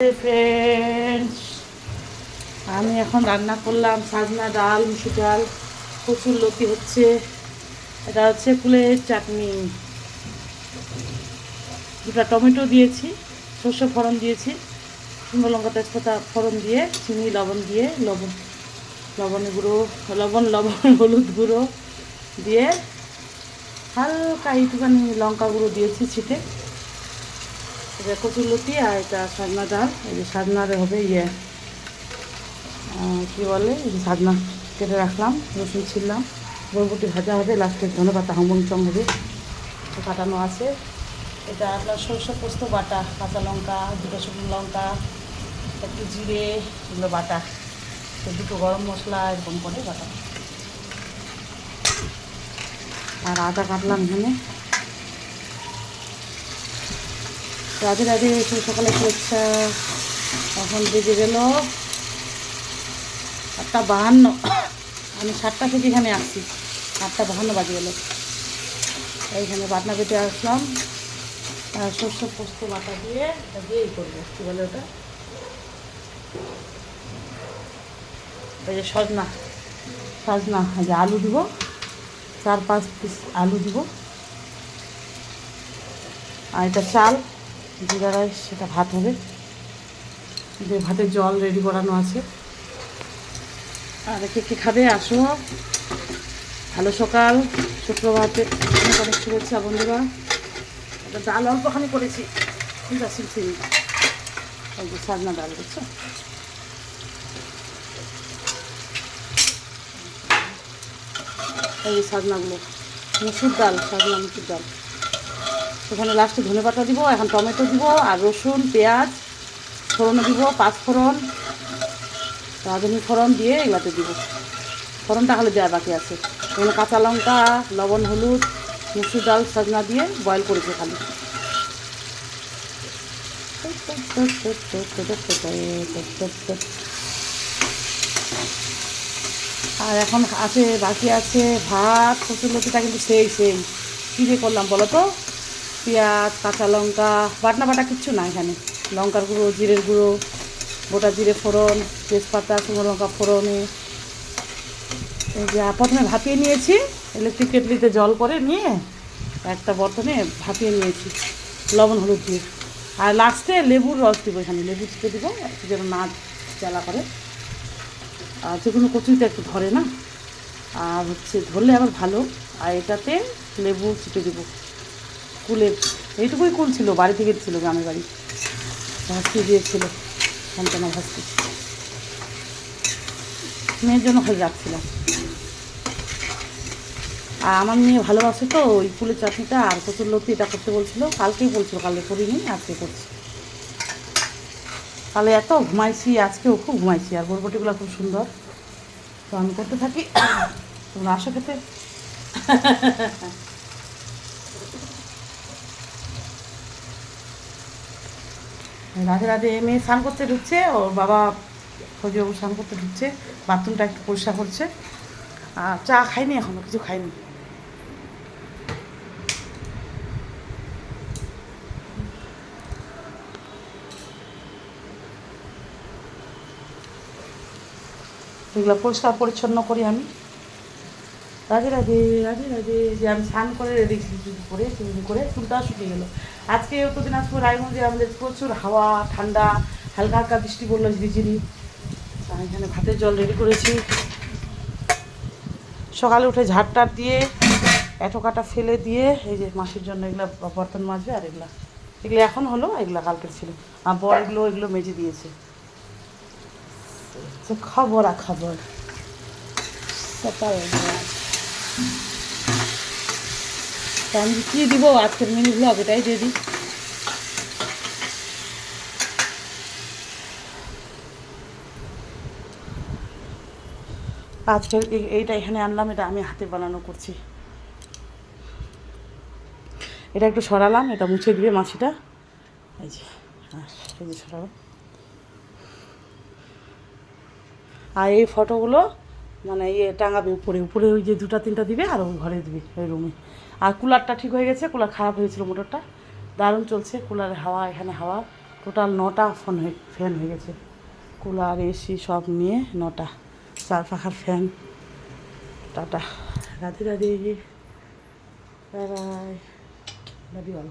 Friends, আমি এখন রান্না করলাম সাজনা ডাল, মুসুর ডাল, কচুর লতি হচ্ছে, এটা হচ্ছে কুলের চাটনি, দুটা টমেটো দিয়েছি, সর্ষে ফোড়ন দিয়েছি, শুকনো লঙ্কা তেজপাতা ফোড়ন দিয়ে, চিনি লবণ দিয়ে, লবণের গুঁড়ো, লবণ হলুদ গুঁড়ো দিয়ে হালকা একটুখানি লঙ্কা গুঁড়ো দিয়েছি ছিটে। এটা কচুর লতি আর এটা সাজনা ডাল। এই যে সাজনার হবে কী বলে, এই যে সাজনা কেটে রাখলাম, রসুন ছিললাম, বরবটি ভাজা হবে, লাস্টে ধনেপাতা চং হবে, কাটানো আছে। এটা আপনার সরষে পোস্ত বাটা, কাঁচা লঙ্কা, দুটো শুকনো লঙ্কা, একটু জিরে, এগুলো বাটা, তো দুটো গরম মশলা এরকম করে বাটা, আর আদা কাটলাম এখানে। রাধে রাধে, সকালে শুভেচ্ছা। এখন বেজে গেল 8:52। আমি 7টা থেকে এখানে আসছি, 8:52 বাজে গেল। এইখানে বাটনা পেটে আসলাম, সর্ষে পোস্ত বাটা দিয়ে এটা দিয়েই করবো, কী বলে ওটা, এই যে সজনা এই যে আলু দিব, 4-5 পিস আলু দিব, আর এটা চাল জিরা রাইস, সেটা ভাত হবে, যে ভাতের জল রেডি করানো আছে। আর কে খাবে আসো, ভালো সকাল, শুক্রবারে অনেক অনেক শুভেচ্ছা বন্ধুরা। এটা ডাল অল্পখানি করেছি, ঠিক আছে, চিনি, এই যে সাজনা ডাল, বুঝছো, এই যে সাজনাগুলো, মুসুর ডাল, সাজনা মুসুর ডাল। এখানে লাস্টে ধনেপাতা দিব, এখন টমেটো দিব, আর রসুন পেঁয়াজ ফোড়নও দিব, 5 ফোড়ন, রাঁধুনি ফোড়ন দিয়ে এগুলাতে দিব। ফোড়নটা হলে দেওয়া বাকি আছে। এখানে কাঁচা লঙ্কা, লবণ, হলুদ, মুসুর ডাল, সাজনা দিয়ে বয়েল করেছে খালি। আর এখন আছে, বাকি আছে ভাত, কচুর লতিটা কিন্তু সেই কী দিয়ে করলাম বলো তো, পেঁয়াজ, কাঁচা লঙ্কা, বাটা কিচ্ছু না, এখানে লঙ্কার গুঁড়ো, জিরের গুঁড়ো, গোটা জিরে ফোড়ন, তেজপাতা, শুকনো লঙ্কা ফোড়নে, এই যে প্রথমে ভাপিয়ে নিয়েছি, ইলেকট্রিক কেটলিতে জল করে নিয়ে একটা বর্তনে ভাপিয়ে নিয়েছি লবণ হলুদ দিয়ে, আর লাস্টে লেবুর রস দিব, এখানে লেবু চিপে দিব একটু যেন না জ্বালা করে, আর যে কোনো কচুরিতে একটু ধরে না, আর হচ্ছে ধরলে আবার ভালো, আর এটাতে লেবু চিপে দেবো। কুলের এইটুকুই কুল ছিল, বাড়ি থেকে ছিল, গ্রামের বাড়ি, ভাস্তি দিয়েছিল, সন্তানা ভাস্তি, মেয়ের জন্য খালি রাখছিলাম। আর আমার মেয়ে ভালোবাসে তো ওই কুলের চাটনিটা আর কচুর লতি, এটা করতে বলছিল, কালকেই বলছিল, কালকে করিনি, আজকে করছি। কালে এত ঘুমাইছি, আজকেও খুব ঘুমাইছি, আর বরবটিগুলো খুব সুন্দর, তো আমি করতে থাকি, তোমরা আসো খেতে। রাধে রাধে, মেয়ে স্নান করতে ঢুকছে, ওর বাবা খোঁজেও স্নান করতে ঢুকছে, বাথরুমটা একটু পরিষ্কার করছে, আর চা খাইনি, এখনও কিছু খাইনি। এগুলো পরিষ্কার পরিচ্ছন্ন করি আমি। রাধে রাধে, রাধে রাধে, যে আমি স্নান করে রেডি করে চুরি করে চুলটাও শুকিয়ে গেলো। আজকে তো দিনাজপুর রায়গঞ্জে আমাদের প্রচুর হাওয়া, ঠান্ডা, হালকা হালকা বৃষ্টি পড়লো ঝিরিঝিরি। এখানে ভাতের জল রেডি করেছি, সকালে উঠে ঝাড়টার দিয়ে এঁটো কাটা ফেলে দিয়ে, এই যে মাসির জন্য এগুলো বর্তন মাজবে, আর এগুলো এখন হলো, এগুলো কালকের ছিল, আর বর এগুলো মেজে দিয়েছে। খবর আমি কী দিব আজকের মিনি ব্লগ, এটাই দিয়ে দিই। আজকের এইটা এখানে আনলাম, এটা আমি হাতে বানানো করছি, এটা একটু সরালাম, এটা মুছে দিয়ে মাছিটা, এই যে সরালাম। আর এই ফটোগুলো মানে টাঙাবে উপরে ওই যে 2-3টা দিবে, আর ওই ঘরে দিবে, ওই রুমে। আর কুলারটা ঠিক হয়ে গেছে, কুলার খারাপ হয়েছিল মোটরটা, দারুণ চলছে কুলারের হাওয়া, এখানে হাওয়া টোটাল 9টা ফ্যান হয়ে গেছে, কুলার এসি সব নিয়ে 9টা, 4 পাখার fan. Tata, Radhe Radhe, bye bye, love you all.